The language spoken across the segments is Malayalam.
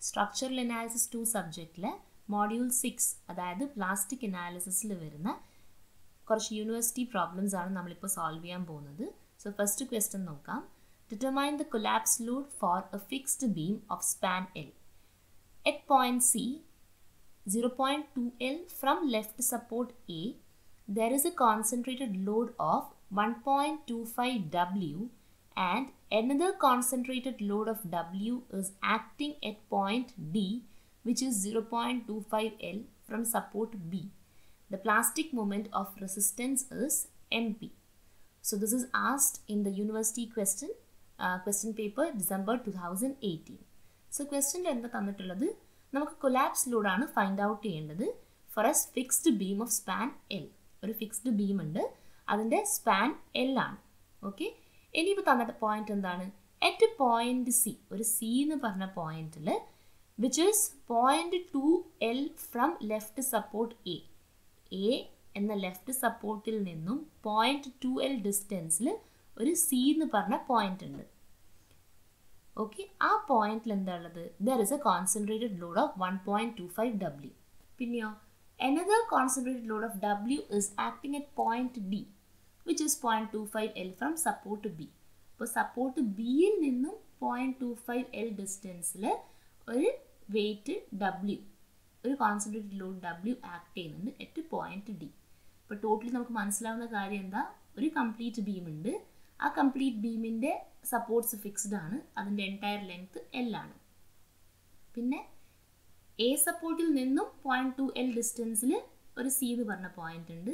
സ്ട്രക്ചറൽ അനാലിസിസ് 2 സബ്ജക്റ്റിലെ മോഡ്യൂൾ 6 അതായത് പ്ലാസ്റ്റിക് അനാലിസിസിൽ വരുന്ന കുറച്ച് യൂണിവേഴ്സിറ്റി പ്രോബ്ലംസ് ആണ് നമ്മളിപ്പോൾ സോൾവ് ചെയ്യാൻ പോകുന്നത്. സോ ഫസ്റ്റ് ക്വസ്റ്റ്യൻ നോക്കാം. Determine the collapse load for a fixed beam of span L. At point C, 0.2 L from left support A, there is a concentrated load of 1.25 W and another concentrated load of W is acting at point D, which is 0.25 L from support B. The plastic moment of resistance is MP. So this is asked in the university question paper December 2018. So question എന്താ തന്നിട്ടുള്ളത്, നമുക്ക് കൊലാപ്സ് ലോഡാണ് ഫൈൻഡ് ഔട്ട് ചെയ്യേണ്ടത് for a fixed beam of span L. ഒരു ഫിക്സ്ഡ് ബീം ഉണ്ട്, അതിൻ്റെ സ്പാൻ L ആണ്. ഓക്കെ, ഇനിയിപ്പോൾ തന്നിട്ട് പോയിന്റ് എന്താണ്, അറ്റ് പോയിന്റ് സി, ഒരു സി എന്ന് പറഞ്ഞ പോയിന്റിൽ which is 0.2 L from left support A. A എന്ന ലെഫ്റ്റ് സപ്പോർട്ടിൽ നിന്നും 0.2 L ഡിസ്റ്റൻസിൽ ഒരു സി എന്ന് പറഞ്ഞ പോയിന്റ് ഉണ്ട്. ഓക്കെ, ആ പോയിന്റിൽ എന്താ ഉള്ളത്, there is A concentrated load of 1.25 W. പിന്നെയോ another concentrated load of W is acting at point D, which is 0.25 L from support B. അപ്പോൾ സപ്പോർട്ട് ബിയിൽ നിന്നും 0.25 L ഡിസ്റ്റൻസിൽ ഒരു വെയിറ്റ് W, ഒരു കോൺസെൻട്രേറ്റഡ് ലോഡ് W ആക്ട് ചെയ്യുന്നുണ്ട് അറ്റ് പോയിന്റ് ഡി. അപ്പോൾ ടോട്ടലി നമുക്ക് മനസ്സിലാവുന്ന കാര്യം എന്താ, ഒരു കംപ്ലീറ്റ് ബീം ഉണ്ട്, ആ കംപ്ലീറ്റ് ബീമിൻ്റെ സപ്പോർട്ട്സ് ഫിക്സ്ഡ് ആണ്, അതിൻ്റെ എൻറ്റയർ ലെങ്ത് L ആണ്. പിന്നെ എ സപ്പോർട്ടിൽ നിന്നും 0.2 L ഡിസ്റ്റൻസിൽ ഒരു സി എന്ന് പറഞ്ഞ പോയിന്റ് ഉണ്ട്,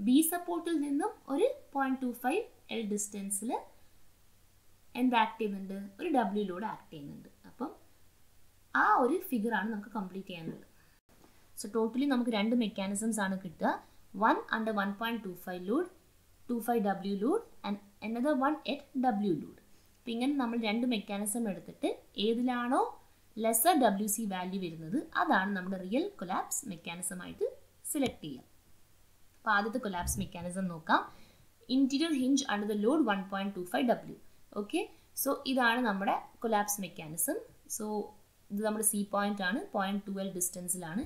ബി സപ്പോർട്ടിൽ നിന്നും ഒരു 0.25 L ഡിസ്റ്റൻസിൽ എന്ത് ആക്ട് ചെയ്യുന്നുണ്ട്, ഒരു W ലോഡ് ആക്ട് ചെയ്യുന്നുണ്ട്. അപ്പം ആ ഒരു ഫിഗറാണ് നമുക്ക് കംപ്ലീറ്റ് ചെയ്യാനുള്ളത്. സോ ടോട്ടലി നമുക്ക് രണ്ട് മെക്കാനിസംസ് ആണ് കിട്ടുക, one under 1.25 load 25 W load and another one at W load. അപ്പം ഇങ്ങനെ നമ്മൾ രണ്ട് മെക്കാനിസം എടുത്തിട്ട് ഏതിലാണോ ലെസർ WC വാല്യൂ വരുന്നത് അതാണ് നമ്മുടെ റിയൽ കൊലാപ്സ് മെക്കാനിസം ആയിട്ട് സെലക്ട് ചെയ്യുക. അപ്പോൾ ആദ്യത്തെ കൊലാപ്സ് മെക്കാനിസം നോക്കാം. Interior hinge under the load 1.25 W. Okay, so ഇതാണ് നമ്മുടെ കൊലാപ്സ് മെക്കാനിസം. സോ ഇത് നമ്മുടെ സി പോയിന്റ് ആണ്, 0.2 L ഡിസ്റ്റൻസിലാണ്.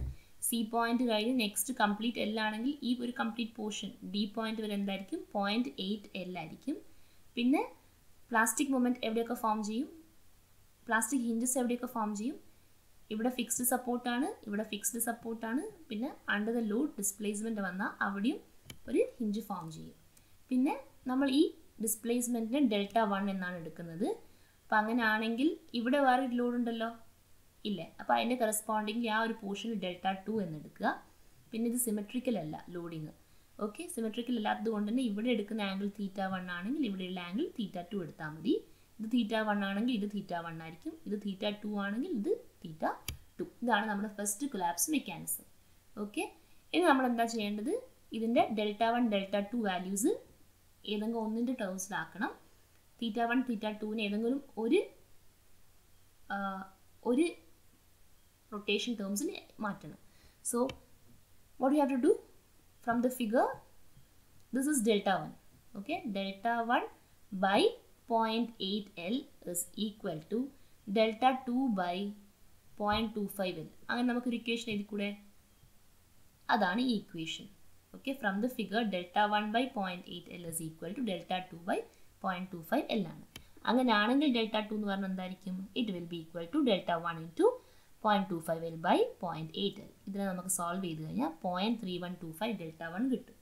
സി പോയിന്റ് കഴിഞ്ഞ് നെക്സ്റ്റ് കംപ്ലീറ്റ് L ആണെങ്കിൽ ഈ ഒരു കംപ്ലീറ്റ് പോർഷൻ ഡി പോയിന്റ് വരെ എന്തായിരിക്കും, 0.8 L ആയിരിക്കും. പിന്നെ പ്ലാസ്റ്റിക് മൊമെൻറ്റ് എവിടെയൊക്കെ ഫോം ചെയ്യും, പ്ലാസ്റ്റിക് ഹിഞ്ചസ് എവിടെയൊക്കെ ഫോം ചെയ്യും, ഇവിടെ ഫിക്സ്ഡ് സപ്പോർട്ടാണ്, ഇവിടെ ഫിക്സ്ഡ് സപ്പോർട്ടാണ്, പിന്നെ അണ്ടർ ദ ലോഡ് ഡിസ്പ്ലേസ്മെൻറ്റ് വന്നാൽ അവിടെയും ഒരു ഹിഞ്ച് ഫോം ചെയ്യും. പിന്നെ നമ്മൾ ഈ ഡിസ്പ്ലേസ്മെൻറ്റിന് Δ1 എന്നാണ് എടുക്കുന്നത്. അപ്പോൾ അങ്ങനെ ആണെങ്കിൽ ഇവിടെ വേറെ ഒരു ലോഡ് ഉണ്ടല്ലോ, ഇല്ലേ, അപ്പോൾ അതിൻ്റെ കറസ്പോണ്ടിങ് ആ ഒരു പോർഷനിൽ Δ2 എന്നെടുക്കുക. പിന്നെ ഇത് സിമെട്രിക്കൽ അല്ല ലോഡിങ്. ഓക്കെ, സിമെട്രിക്കൽ അല്ലാത്തത് കൊണ്ട് തന്നെ ഇവിടെ എടുക്കുന്ന ആംഗിൾ θ1 ആണെങ്കിൽ ഇവിടെയുള്ള ആംഗിൾ θ2 എടുത്താൽ മതി. ഇത് θ1 ആണെങ്കിൽ ഇത് θ1 ആയിരിക്കും, ഇത് θ2 ആണെങ്കിൽ ഇത് θ2. ഇതാണ് നമ്മുടെ ഫസ്റ്റ് കൊലാപ്സ് മെക്കാനിസം. ഓക്കെ, ഇനി നമ്മൾ എന്താ ചെയ്യേണ്ടത്, ഇതിൻ്റെ Δ1 Δ2 വാല്യൂസ് ഏതെങ്കിലും ഒന്നിൻ്റെ ടേംസിലാക്കണം. θ1 θ2ന് ഏതെങ്കിലും ഒരു റൊട്ടേഷൻ ടേംസിൽ മാറ്റണം. So what you have to do from the figure, this is Δ1. Okay, Δ1 by 0.8 L is equal to Δ2 by 0.25 L. അങ്ങനെ നമുക്കൊരു ഇക്വേഷൻ എഴുതി കൂടെ, അതാണ് ഈ equation. Okay, from the figure Δ1 by 0.8 L is equal to Δ2 by 0.25 L ആണ്. അങ്ങനെയാണെങ്കിൽ Δ2 എന്ന് പറഞ്ഞാൽ എന്തായിരിക്കും, it will be equal to Δ1 into 0.25 L by 0.8 L. ഇതിനെ നമുക്ക് സോൾവ് ചെയ്ത് കഴിഞ്ഞാൽ 0.3125 Δ1 കിട്ടും.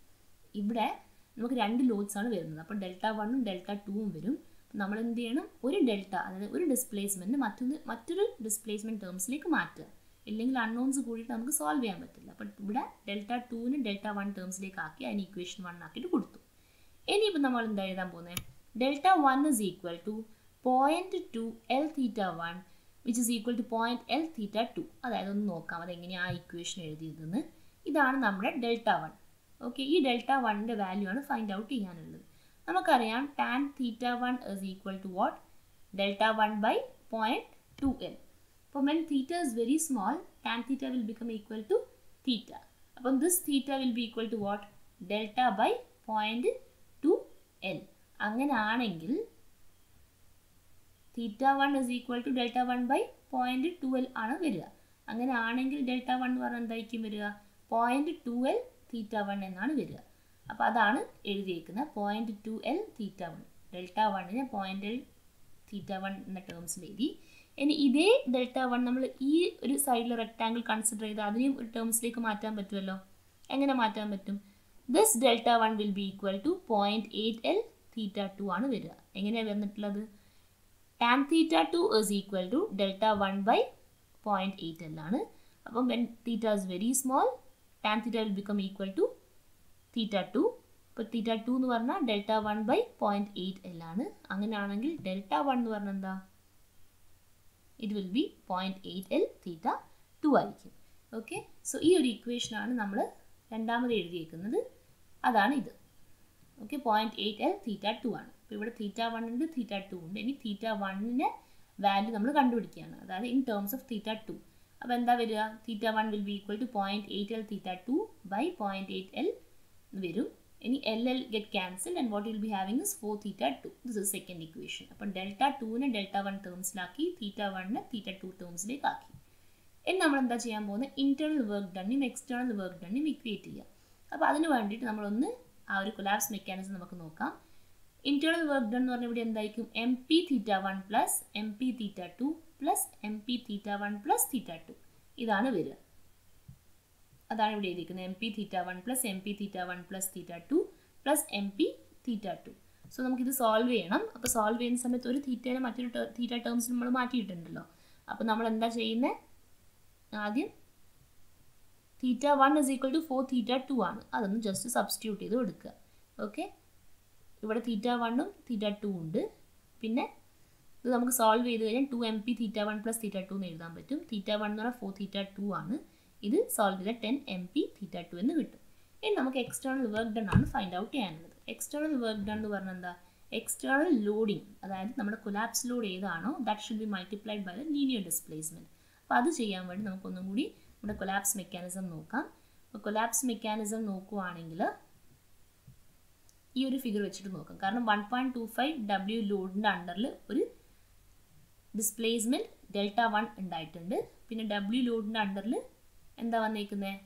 ഇവിടെ നമുക്ക് രണ്ട് ലോഡ്സ് ആണ് വരുന്നത്, അപ്പോൾ Δ1ഉം Δ2ഉം വരും. നമ്മൾ എന്ത് ചെയ്യണം, ഒരു ഡെൽറ്റ, അതായത് ഒരു ഡിസ്പ്ലേസ്മെൻറ്റ് മറ്റൊരു ഡിസ്പ്ലേസ്മെൻറ്റ് ടേംസിലേക്ക് മാറ്റുക, ഇല്ലെങ്കിൽ അൺനോൺസ് കൂടിയിട്ട് നമുക്ക് സോൾവ് ചെയ്യാൻ പറ്റില്ല. അപ്പോൾ ഇവിടെ Δ2ന് Δ1 ടേംസിലേക്ക് ആക്കി അതിന് ഇക്വേഷൻ 1 ആക്കിയിട്ട് കൊടുത്തു. ഇനിയിപ്പോൾ നമ്മൾ എന്താ എഴുതാൻ പോകുന്നത്, Δ1 is equal to 0.2 L θ1 which is equal to 0.L θ2. അതായത് ഒന്ന് നോക്കാം അതെങ്ങനെയാണ് ആ ഇക്വേഷൻ എഴുതിയതെന്ന്. ഇതാണ് നമ്മുടെ Δ1. ഓക്കെ, ഈ Δ1ൻ്റെ വാല്യൂ ആണ് ഫൈൻഡ് ഔട്ട് ചെയ്യാനുള്ളത്. നമുക്കറിയാം tan θ1 is equal to what, Δ1 by 0.2 L. അപ്പോൾ when theta is very small, tan theta will become equal to theta. അപ്പം this theta will be equal to what, Delta by 0.2 L. അങ്ങനെ ആണെങ്കിൽ θ1 is equal to Δ1 by 0.12 ആണ് വരിക. അങ്ങനെ ആണെങ്കിൽ ഡെൽറ്റ 1 എന്ന് പറഞ്ഞാൽ എന്തായിരിക്കും വരിക? 0.12 തീറ്റ 1 എന്നാണ് വരിക. അപ്പോൾ അതാണ് എഴുതിയിരിക്കുന്നത് 0.12 തീറ്റ 1. ഡെൽറ്റ 1നെ 0.12 തീറ്റ 1 എന്ന ടേംസിൽ എഴുതി. ഇനി ഇതേ ഡെൽറ്റ 1 നമ്മൾ ഈ ഒരു സൈഡിൽ റെക്ടാങ്കിൾ കൺസിഡർ ചെയ്ത് അതിനെയും ഒരു ടേംസിലേക്ക് മാറ്റാൻ പറ്റുമല്ലോ. എങ്ങനെ മാറ്റാൻ പറ്റും? This delta 1 will be equal to 0.8L theta 2 ആണ് വരിക. എങ്ങനെയാണ് വന്നിട്ടുള്ളത്? tan theta 2 is equal to delta 1 by 0.8L ആണ്. അപ്പം when theta is very small, tan theta will become equal to theta 2. അപ്പോൾ തീറ്റ 2 എന്ന് പറഞ്ഞാൽ ഡെൽറ്റ 1 by 0.8L ആണ്. അങ്ങനെയാണെങ്കിൽ ഡെൽറ്റ 1 എന്ന് പറഞ്ഞാൽ എന്താ? It will B 0.8L theta 2 ആയിരിക്കും. ഓക്കെ, സോ ഈ ഒരു ഇക്വേഷനാണ് നമ്മൾ രണ്ടാമത് എഴുതിയേക്കുന്നത്. അതാണ് ഇത്. ഓക്കെ, 0.8L തീറ്റ 2 ആണ്. അപ്പോൾ ഇവിടെ തീറ്റ 1 ഉണ്ട്, തീറ്റ 2 ഉണ്ട്. ഇനി തീറ്റ 1ൻ്റെ വാല്യൂ നമ്മൾ കണ്ടുപിടിക്കുകയാണ്, അതായത് ഇൻ ടേംസ് ഓഫ് തീറ്റ 2. അപ്പോൾ എന്താ വരിക? Theta 1 will be equal to 0.8L theta 2 by 0.8L വരും. ഇനി LL get cancel and what will be having is 4 theta 2. This is second equation. അപ്പോൾ ഡെൽറ്റ 2നെ ഡെൽറ്റ 1 ടേംസിലാക്കി, തീറ്റ 1നെ തീറ്റ 2 ടേംസിലേക്ക് ആക്കി. ഇനി നമ്മൾ എന്താ ചെയ്യാൻ പോകുന്നത്? ഇന്റേണൽ വർക്ക് ഡണ്ണും എക്സ്റ്റേണൽ വർക്ക് ഡണ്ണും ഇക്വേറ്റ് ചെയ്യുക. അപ്പോൾ അതിന് വേണ്ടിയിട്ട് നമ്മളൊന്ന് ആ ഒരു കൊലാപ്സ് മെക്കാനിസം നമുക്ക് നോക്കാം. ഇന്റേണൽ വർക്ക് ഡൺ എന്ന് പറഞ്ഞാൽ ഇവിടെ എന്തായിരിക്കും? MP തീറ്റ 1 പ്ലസ് MP തീറ്റ 2 പ്ലസ് MP തീറ്റ 1 പ്ലസ് തീറ്റ 2 ഇതാണ് വരിക. അതാണ് ഇവിടെ എഴുതിയിരിക്കുന്നത്. MP തീറ്റ 1 പ്ലസ് MP തീറ്റ 1 പ്ലസ് തീറ്റ 2 പ്ലസ് MP തീറ്റ 2. സോ നമുക്കിത് സോൾവ് ചെയ്യണം. അപ്പോൾ സോൾവ് ചെയ്യുന്ന സമയത്ത് ഒരു തീറ്റേനെ മറ്റൊരു തീറ്റ ടേംസ് നമ്മൾ മാറ്റിയിട്ടുണ്ടല്ലോ. അപ്പോൾ നമ്മൾ എന്താ ചെയ്യുന്നത്? ആദ്യം തീറ്റ 1 ഇസ് ഈക്വൽ ടു 4 തീറ്റ 2 ആണ്. അതൊന്ന് ജസ്റ്റ് സബ്സ്റ്റിറ്റ്യൂട്ട് ചെയ്ത് കൊടുക്കുക. ഓക്കെ, ഇവിടെ തീറ്റ 1ഉം തീറ്റ 2 ഉണ്ട്. പിന്നെ ഇത് നമുക്ക് സോൾവ് ചെയ്ത് കഴിഞ്ഞാൽ 2MP തീറ്റ 1 പ്ലസ് തീറ്റ 2 എന്ന് എഴുതാൻ പറ്റും. തീറ്റ 1 എന്ന് പറഞ്ഞാൽ 4 തീറ്റ 2 ആണ്. ഇത് സോൾവ് ചെയ്താൽ 10MP തീറ്റ 2 എന്ന് കിട്ടും. ഇനി നമുക്ക് എക്സ്റ്റേണൽ വർക്ക് ഡൺ ആണ് ഫൈൻഡ് ഔട്ട് ചെയ്യാനുള്ളത്. എക്സ്റ്റേണൽ വർക്ക് ഡൺ എന്ന് പറഞ്ഞാൽ എന്താ? എക്സ്റ്റേണൽ ലോഡിങ്, അതായത് നമ്മുടെ കൊലാപ്സ് ലോഡ് ഏതാണോ that should be multiplied by the linear displacement. അപ്പോൾ അത് ചെയ്യാൻ വേണ്ടി നമുക്കൊന്നും കൂടി നമ്മുടെ കൊലാപ്സ് മെക്കാനിസം നോക്കാം. അപ്പോൾ കൊലാപ്സ് മെക്കാനിസം നോക്കുവാണെങ്കിൽ ഈ ഒരു ഫിഗർ വെച്ചിട്ട് നോക്കാം. കാരണം 1.25 W ലോഡിൻ്റെ അണ്ടറിൽ ഒരു ഡിസ്പ്ലേസ്മെൻറ്റ് ഡെൽറ്റ 1 ഉണ്ടായിട്ടുണ്ട്. പിന്നെ W ലോഡിൻ്റെ അണ്ടറിൽ എന്താ വന്നേക്കുന്നത്?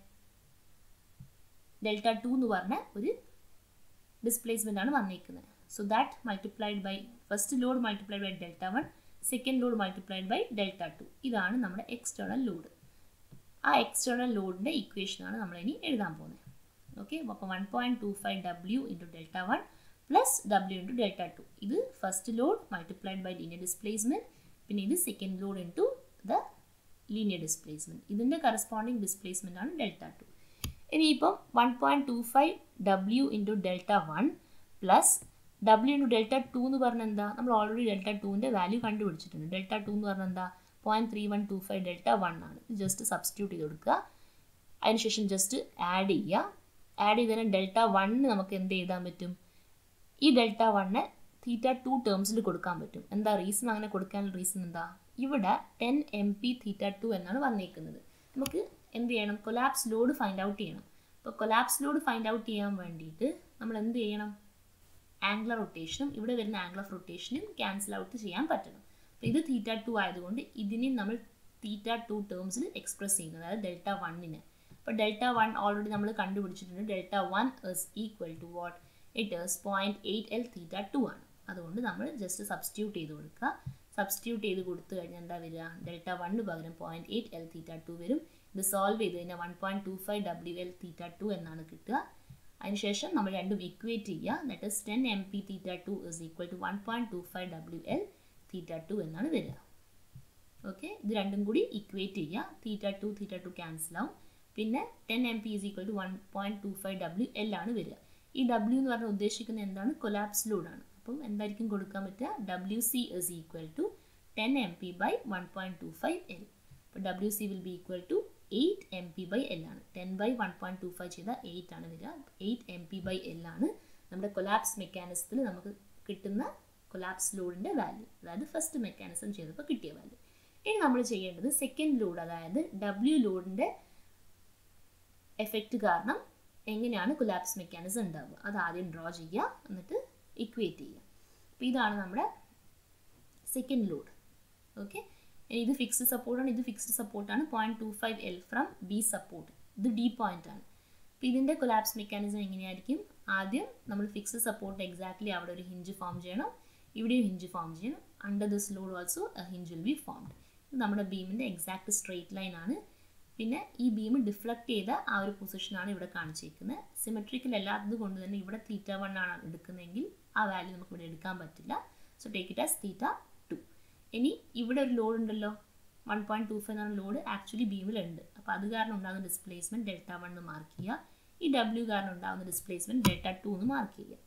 ഡെൽറ്റ 2 എന്ന് പറഞ്ഞ ഒരു ഡിസ്പ്ലേസ്മെൻ്റ് ആണ് വന്നേക്കുന്നത്. So that multiplied by first load multiplied by delta 1, second load multiplied by delta 2. ഇതാണ് നമ്മുടെ എക്സ്റ്റേണൽ ലോഡ്. ആ എക്സ്റ്റേണൽ ലോഡിൻ്റെ ഇക്വേഷനാണ് നമ്മളിനി എഴുതാൻ പോകുന്നത്. ഓക്കെ, അപ്പോൾ 1.25 W into delta 1 plus W into delta 2. ഇത് first load multiplied by linear displacement. പിന്നെ ഇത് second load into the linear displacement. ഇതിൻ്റെ കറസ്പോണ്ടിങ് ഡിസ്പ്ലേസ്മെൻ്റ് ആണ് ഡെൽറ്റ 2. ഇനിയിപ്പം 1.25 W into delta 1 plus W into delta 2 എന്ന് പറഞ്ഞാൽ എന്താ? നമ്മൾ ഓൾറെഡി ഡെൽറ്റ 2ൻ്റെ വാല്യൂ കണ്ടുപിടിച്ചിട്ടുണ്ട്. ഡെൽറ്റ 2 എന്ന് പറഞ്ഞാൽ എന്താ? 0.3125 ഡെൽറ്റ 1 ആണ്. ഇത് ജസ്റ്റ് സബ്സ്റ്റിറ്റ്യൂട്ട് ചെയ്ത് കൊടുക്കുക. അതിനുശേഷം ജസ്റ്റ് ആഡ് ചെയ്യുക. ആഡ് ചെയ്തതിന് ഡെൽറ്റ 1 നമുക്ക് എന്ത് എഴുതാൻ പറ്റും? ഈ ഡെൽറ്റ 1 തീറ്റ 2 ടേംസിൽ കൊടുക്കാൻ പറ്റും. എന്താ റീസൺ അങ്ങനെ കൊടുക്കാനുള്ള റീസൺ എന്താ? ഇവിടെ 10MP തീറ്റ 2 എന്നാണ് വന്നേക്കുന്നത്. നമുക്ക് എന്ത് ചെയ്യണം? കൊലാപ്സ് ലോഡ് ഫൈൻഡ് ഔട്ട് ചെയ്യണം. അപ്പോൾ കൊലാപ്സ് ലോഡ് ഫൈൻഡ് ഔട്ട് ചെയ്യാൻ വേണ്ടിയിട്ട് നമ്മൾ എന്ത് ചെയ്യണം? ആംഗുലർ റൊട്ടേഷനും ഇവിടെ വരുന്ന ആംഗിൾ ഓഫ് റൊട്ടേഷനും ക്യാൻസൽ ഔട്ട് ചെയ്യാൻ പറ്റണം. അപ്പോൾ ഇത് തീറ്റ 2 ആയതുകൊണ്ട് ഇതിനെ നമ്മൾ തീറ്റ 2 ടേംസിൽ എക്സ്പ്രസ് ചെയ്യുന്നത്, അതായത് ഡെൽറ്റ 1നെ. അപ്പോൾ ഡെൽറ്റ 1 ഓൾറെഡി നമ്മൾ കണ്ടുപിടിച്ചിട്ടുണ്ട്. Delta 1 is equal to what? It is 0.8L theta 2 ആണ്. അതുകൊണ്ട് നമ്മൾ ജസ്റ്റ് സബ്സ്റ്റിറ്റ്യൂട്ട് ചെയ്ത് കൊടുക്കുക. സബ്സ്റ്റിറ്റ്യൂട്ട് ചെയ്ത് കൊടുത്തു കഴിഞ്ഞാൽ എന്താ വരിക? ഡെൽറ്റ 1 പകരം 0.8L തീറ്റ 2 വരും. ഇത് സോൾവ് ചെയ്ത് കഴിഞ്ഞാൽ 1.25 WL തീറ്റ 2 എന്നാണ് കിട്ടുക. അതിനുശേഷം നമ്മൾ രണ്ടും ഇക്വേറ്റ് ചെയ്യുക. That is 10MP theta 2 is equal to 1.25 WL theta 2 എന്നാണ് വരിക. ഓക്കെ, ഇത് രണ്ടും കൂടി ഇക്വേറ്റ് ചെയ്യുക. തീറ്റ 2 ക്യാൻസൽ ആവും. പിന്നെ 10MP is equal to 1.25 WL ആണ് വരിക. ഈ W എന്ന് പറഞ്ഞാൽ ഉദ്ദേശിക്കുന്നത് എന്താണ്? കൊലാപ്സ് ലോഡാണ്. അപ്പം എന്തായിരിക്കും കൊടുക്കാൻ പറ്റുക? WC is equal to 10MP by 1.25L. അപ്പോൾ WC will be equal to 8MP by L ആണ്. 10 ബൈ 1.25 ചെയ്താൽ 8 ആണ് വരിക. 8MP ബൈ L ആണ് നമ്മുടെ കൊലാപ്സ് മെക്കാനിസത്തിൽ നമുക്ക് കിട്ടുന്ന കൊലാപ്സ് ലോഡിൻ്റെ വാല്യൂ, അതായത് ഫസ്റ്റ് മെക്കാനിസം ചെയ്തപ്പോൾ കിട്ടിയ വാല്യൂ. ഇനി നമ്മൾ ചെയ്യേണ്ടത് സെക്കൻഡ് ലോഡ്, അതായത് W ലോഡിൻ്റെ എഫക്റ്റ് കാരണം എങ്ങനെയാണ് കൊലാപ്സ് മെക്കാനിസം ഉണ്ടാവുക അത് ആദ്യം ഡ്രോ ചെയ്യുക, എന്നിട്ട് ഇക്വേറ്റ് ചെയ്യുക. അപ്പോൾ ഇതാണ് നമ്മുടെ സെക്കൻഡ് ലോഡ്. ഓക്കെ, ഇനി ഇത് ഫിക്സ്ഡ് സപ്പോർട്ടാണ്, ഇത് ഫിക്സ്ഡ് സപ്പോർട്ടാണ്. 0.25L from B support. ഇത് ഡി പോയിന്റ് ആണ്. അപ്പോൾ ഇതിൻ്റെ കൊലാപ്സ് മെക്കാനിസം എങ്ങനെയായിരിക്കും? ആദ്യം നമ്മൾ ഫിക്സ്ഡ് സപ്പോർട്ട് എക്സാക്ട്ലി അവിടെ ഒരു ഹിഞ്ച് ഫോം ചെയ്യണം, ഇവിടെയും ഹിഞ്ച് ഫോം ചെയ്യണം. Under this load also A hinge will be formed. ഇത് നമ്മുടെ ബീമിൻ്റെ എക്സാക്ട് സ്ട്രെയിറ്റ് ലൈൻ ആണ്. പിന്നെ ഈ ബീം ഡിഫ്ലക്ട് ചെയ്ത ആ ഒരു പൊസിഷനാണ് ഇവിടെ കാണിച്ചിരിക്കുന്നത്. സിമെട്രിക്കൽ അല്ലാത്തത് കൊണ്ട് തന്നെ ഇവിടെ θ1 ആണ് എടുക്കുന്നതെങ്കിൽ ആ വാല്യൂ നമുക്ക് ഇവിടെ എടുക്കാൻ പറ്റില്ല. So take it as θ2. ഇനി ഇവിടെ ഒരു ലോഡ് ഉണ്ടല്ലോ, 1.25 എന്ന ലോഡ് ആക്ച്വലി ബീമിലുണ്ട്. അപ്പോൾ അത് കാരണം ഉണ്ടാകുന്ന ഡിസ്പ്ലേസ്മെൻറ്റ് Δ1 എന്ന് മാർക്ക് ചെയ്യുക. ഈ W കാരണം ഉണ്ടാകുന്ന ഡിസ്പ്ലേസ്മെൻറ്റ് Δ2 എന്ന് മാർക്ക് ചെയ്യുക.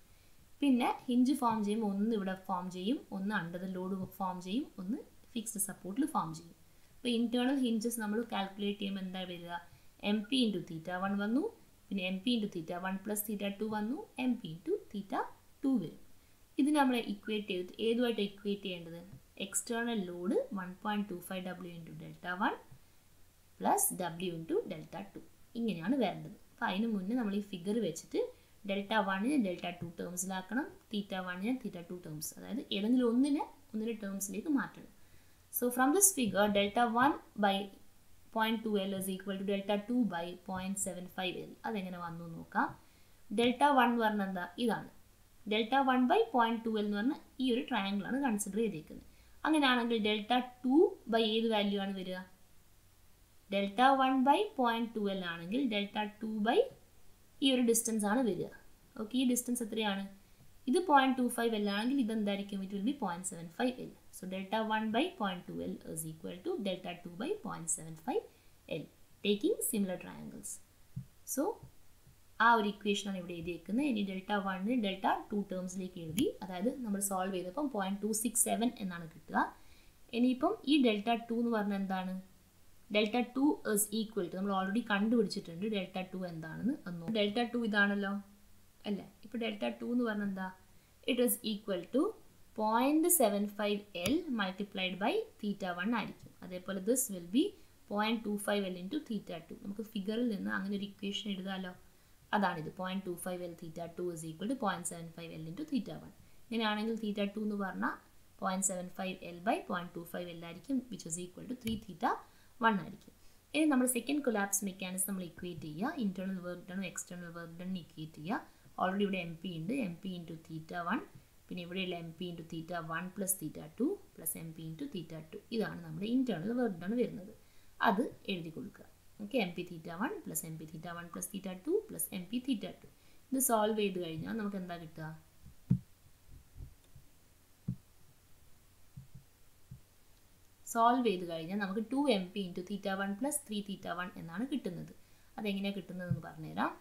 പിന്നെ ഹിഞ്ച് ഫോം ചെയ്യുമ്പോൾ ഒന്ന് ഇവിടെ ഫോം ചെയ്യും, ഒന്ന് അണ്ടർ ദ ലോഡ് ഫോം ചെയ്യും, ഒന്ന് ഫിക്സ്ഡ് സപ്പോർട്ടിൽ ഫോം ചെയ്യും. അപ്പോൾ ഇൻറ്റേർണൽ ഹിഞ്ചസ് നമ്മൾ കാൽക്കുലേറ്റ് ചെയ്യുമ്പോൾ എന്താ വരിക? MP ഇൻറ്റു θ1 വന്നു, പിന്നെ MP ഇൻറ്റു θ1 പ്ലസ് θ2 വന്നു, MP ഇൻറ്റു θ2 വരും. ഇത് നമ്മൾ ഇക്വേറ്റ് ചെയ്തിട്ട് ഏതുമായിട്ട് ഇക്വേറ്റ് ചെയ്യേണ്ടത്? External load 1.25W into Δ1 plus W into Δ2 ഇങ്ങനെയാണ് വരേണ്ടത്. അപ്പോൾ അതിന് മുന്നേ നമ്മൾ ഈ ഫിഗർ വെച്ചിട്ട് Δ1നെ Δ2 ടേംസിലാക്കണം, θ1നെ θ2 ടേംസ്, അതായത് ഏതെങ്കിലും ഒന്നിനെ ടേംസിലേക്ക് മാറ്റണം. So from this figure, Δ1 by 0.2L is equal to Δ2 by 0.75L. അതെങ്ങനെ വന്നു നോക്കാം. Δ1 എന്ന് പറഞ്ഞാൽ എന്താ? ഇതാണ്. Δ1 by 0.2L എന്ന് പറഞ്ഞാൽ ഈ ഒരു ട്രയാങ്കിൾ ആണ് കൺസിഡർ ചെയ്തേക്കുന്നത്. അങ്ങനെയാണെങ്കിൽ Δ2 by ഏത് വാല്യൂ ആണ് വരിക? Δ1 by 0.2L ആണെങ്കിൽ Δ2 by ഈ ഒരു ഡിസ്റ്റൻസ് ആണ് വരിക. ഓക്കെ, ഈ ഡിസ്റ്റൻസ് എത്രയാണ്? ഇത് 0.25L ആണെങ്കിൽ ഇതെന്തായിരിക്കും? It will be 0.75L. So Δ1 by 0.2L is equal to Δ2 by 0.75L, taking similar triangles. So ആ ഒരു ഇക്വേഷനാണ് ഇവിടെ എഴുതിയിരിക്കുന്നത്. ഇനി Δ1നെ Δ2 ടേംസിലേക്ക് എഴുതി, അതായത് നമ്മൾ സോൾവ് ചെയ്തപ്പം 0.267 എന്നാണ് കിട്ടുക. ഇനിയിപ്പം ഈ Δ2 എന്ന് പറഞ്ഞാൽ എന്താണ്? Δ2 is equal to, നമ്മൾ ഓൾറെഡി കണ്ടുപിടിച്ചിട്ടുണ്ട് Δ2 എന്താണെന്ന്. Δ2 ഇതാണല്ലോ അല്ലേ? ഇപ്പോൾ Δ2 എന്ന് പറഞ്ഞാൽ എന്താ? It is equal to 0.75L multiplied by θ1 ആയിരിക്കും. അതേപോലെ this will be 0.25L into θ2. നമുക്ക് ഫിഗറിൽ നിന്ന് അങ്ങനെ ഒരു ഇക്വേഷൻ എഴുതാമല്ലോ. അതാണിത്. 0.25L θ2 is equal to 0.75L into θ1. ഇങ്ങനെയാണെങ്കിൽ θ2 എന്ന് പറഞ്ഞാൽ 0.75L by 0.25L ആയിരിക്കും, വിച്ച് ഇസ് ഈക്വൽ ടു 3θ1 ആയിരിക്കും. ഇനി നമ്മൾ സെക്കൻഡ് കൊലാപ്സ് മെക്കാനിസം നമ്മൾ ഇക്വേറ്റ് ചെയ്യുക. ഇൻറ്റേർണൽ വർക്ക് ഡണും എക്സ്റ്റേർണൽ വർക്ക് ഡണും ഇക്വേറ്റ് ചെയ്യുക. ഓൾറെഡി ഇവിടെ MP ഉണ്ട്, MP ഇൻറ്റു θ1, പിന്നെ ഇവിടെയുള്ള MP into θ1 plus θ2 plus MP into θ2. ഇതാണ് നമ്മുടെ ഇൻറ്റേർണൽ വർക്ക് ഡൺ വരുന്നത്. അത് എഴുതി കൊടുക്കുക. Okay, MP θ1 plus MP θ1 plus θ2 plus MP θ2. ഇത് സോൾവ് ചെയ്ത് കഴിഞ്ഞാൽ നമുക്ക് എന്താ കിട്ടുക? സോൾവ് ചെയ്ത് കഴിഞ്ഞാൽ നമുക്ക് 2MP ഇൻറ്റു θ1 പ്ലസ് 3θ1 എന്നാണ് കിട്ടുന്നത്. അതെങ്ങനെയാണ് കിട്ടുന്നതെന്ന് പറഞ്ഞുതരാം.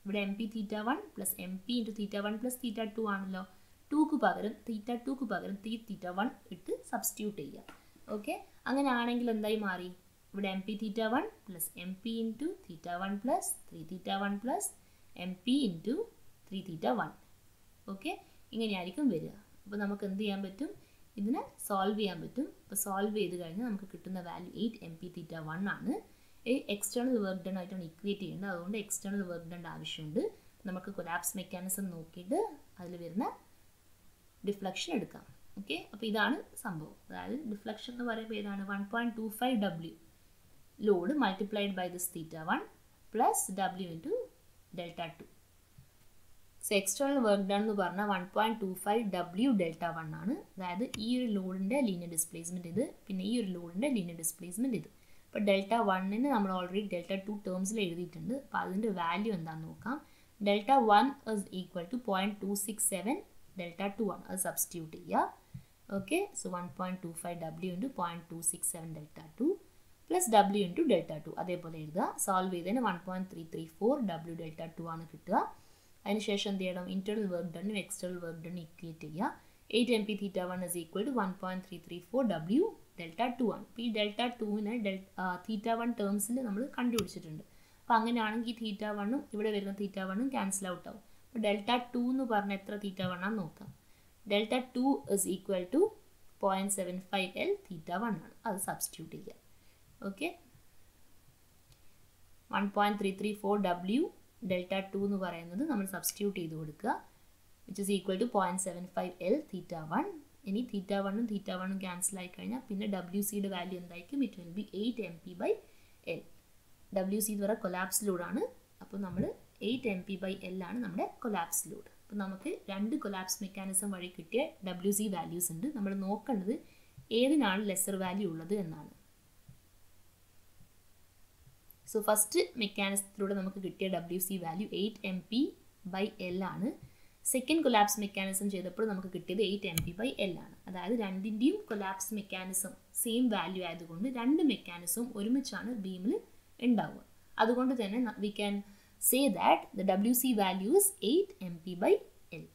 ഇവിടെ MP θ1 plus MP into θ1 plus θ2 ആണല്ലോ. 2ക്ക് പകരം θ2ക്ക് പകരം 3θ1 ഇട്ട് സബ്സ്റ്റിറ്റ്യൂട്ട് ചെയ്യുക. ഓക്കെ, അങ്ങനെ ആണെങ്കിൽ എന്തായി മാറി? ഇവിടെ MP θ1 plus MP into θ1 plus 3θ1 plus MP into 3θ1. Okay, ഇങ്ങനെയായിരിക്കും വരിക. അപ്പോൾ നമുക്ക് എന്ത് ചെയ്യാൻ പറ്റും? ഇതിനെ സോൾവ് ചെയ്യാൻ പറ്റും. അപ്പോൾ സോൾവ് ചെയ്ത് കഴിഞ്ഞാൽ നമുക്ക് കിട്ടുന്ന വാല്യൂ 8MP θ1 ആണ്. എക്സ്റ്റേർണൽ വർക്ക് ഡൺ ആയിട്ടാണ് ഇക്വേറ്റ് ചെയ്യുന്നത്, അതുകൊണ്ട് എക്സ്റ്റേർണൽ വർക്ക് ഡൺ ആവശ്യമുണ്ട്. നമുക്ക് കൊലാപ്സ് മെക്കാനിസം നോക്കിയിട്ട് അതിൽ വരുന്ന ഡിഫ്ലക്ഷൻ എടുക്കാം. ഓക്കെ, അപ്പോൾ ഇതാണ് സംഭവം. അതായത് ഡിഫ്ലക്ഷൻ എന്ന് പറയുമ്പോൾ ഏതാണ്? 1.25W load multiplied by this θ1 plus W into Δ2. So external work done എന്ന് പറഞ്ഞാൽ 1.25W Δ1 ആണ്. അതായത് ഈ ഒരു ലോഡിൻ്റെ ലീനിയർ ഡിസ്പ്ലേസ്മെൻറ്റ് ഇത്, പിന്നെ ഈ ഒരു ലോഡിൻ്റെ ലീനിയർ ഡിസ്പ്ലേസ്മെൻറ്റ് ഇത്. അപ്പോൾ Δ1ന് നമ്മൾ ഓൾറെഡി Δ2 ടേംസിൽ എഴുതിയിട്ടുണ്ട്. അപ്പോൾ അതിൻ്റെ വാല്യൂ എന്താണെന്ന് നോക്കാം. Δ1 is equal to 0.267 Δ2 ആണ്. അത് സബ്സ്റ്റിറ്റ്യൂട്ട് ചെയ്യുക. Okay, so 1.25W into 0.267 Δ2 plus W into Δ2 അതേപോലെ എഴുതുക. സോൾവ് ചെയ്തതിന് 1.334W Δ2 ആണ് കിട്ടുക. അതിനുശേഷം എന്ത് ചെയ്യണം? ഇൻറ്റേർണൽ വർക്ക് ഡണ്ണും എക്സ്റ്റേർണൽ വർക്ക് ഡണ്ണും ഇക്വേറ്റ് ചെയ്യുക. 8MP θ1 is equal to 1.334W Δ2 ആണ്. അപ്പോൾ ഈ Δ2നെ θ1 ടേംസിൽ നമ്മൾ കണ്ടുപിടിച്ചിട്ടുണ്ട്. അപ്പോൾ അങ്ങനെയാണെങ്കിൽ ഈ θ1ഉം ഇവിടെ വരുന്ന θ1ഉം ക്യാൻസൽ ഔട്ട് ആവും. അപ്പോൾ Δ2 എന്ന് പറഞ്ഞാൽ എത്ര θ1 ആണെന്ന് നോക്കാം. Δ2 is equal to 0.75L θ1 ആണ്. അത് സബ്സ്റ്റിറ്റ്യൂട്ട് ചെയ്യുക. ഓക്കെ, 1.334W Δ2 എന്ന് പറയുന്നത് നമ്മൾ സബ്സ്റ്റിറ്റ്യൂട്ട് ചെയ്ത് കൊടുക്കുക, which is equal to 0.75L θ1 ഇനി θ1 ഉം θ1 ഉം ക്യാൻസൽ ആയി കഴിഞ്ഞാൽ പിന്നെ WCയുടെ വാല്യൂ എന്തായിരിക്കും? It will B 8 MP/L. WC എന്ന് പറയുന്നത് കൊലാപ്സ് ലോഡാണ്. അപ്പോൾ നമ്മൾ 8 MP/L ആണ് നമ്മുടെ കൊലാപ്സ് ലോഡ്. അപ്പോൾ നമുക്ക് രണ്ട് കൊലാപ്സ് മെക്കാനിസം വഴി കിട്ടിയ WC വാല്യൂസ് ഉണ്ട്. നമ്മൾ നോക്കേണ്ടത് ഏതിനാണ് ലെസർ വാല്യൂ ഉള്ളത് എന്നാണ്. സോ ഫസ്റ്റ് മെക്കാനിസത്തിലൂടെ നമുക്ക് കിട്ടിയ WC വാല്യൂ 8 MP/L ആണ്. സെക്കൻഡ് കൊലാപ്സ് മെക്കാനിസം ചെയ്തപ്പോൾ നമുക്ക് കിട്ടിയത് 8 MP/L ആണ്. അതായത് രണ്ടിൻ്റെയും കൊലാപ്സ് മെക്കാനിസം സെയിം വാല്യൂ ആയതുകൊണ്ട് രണ്ട് മെക്കാനിസവും ഒരുമിച്ചാണ് ബീമിൽ ഉണ്ടാവുക. അതുകൊണ്ട് തന്നെ we can say that the WC value is 8 MP/L.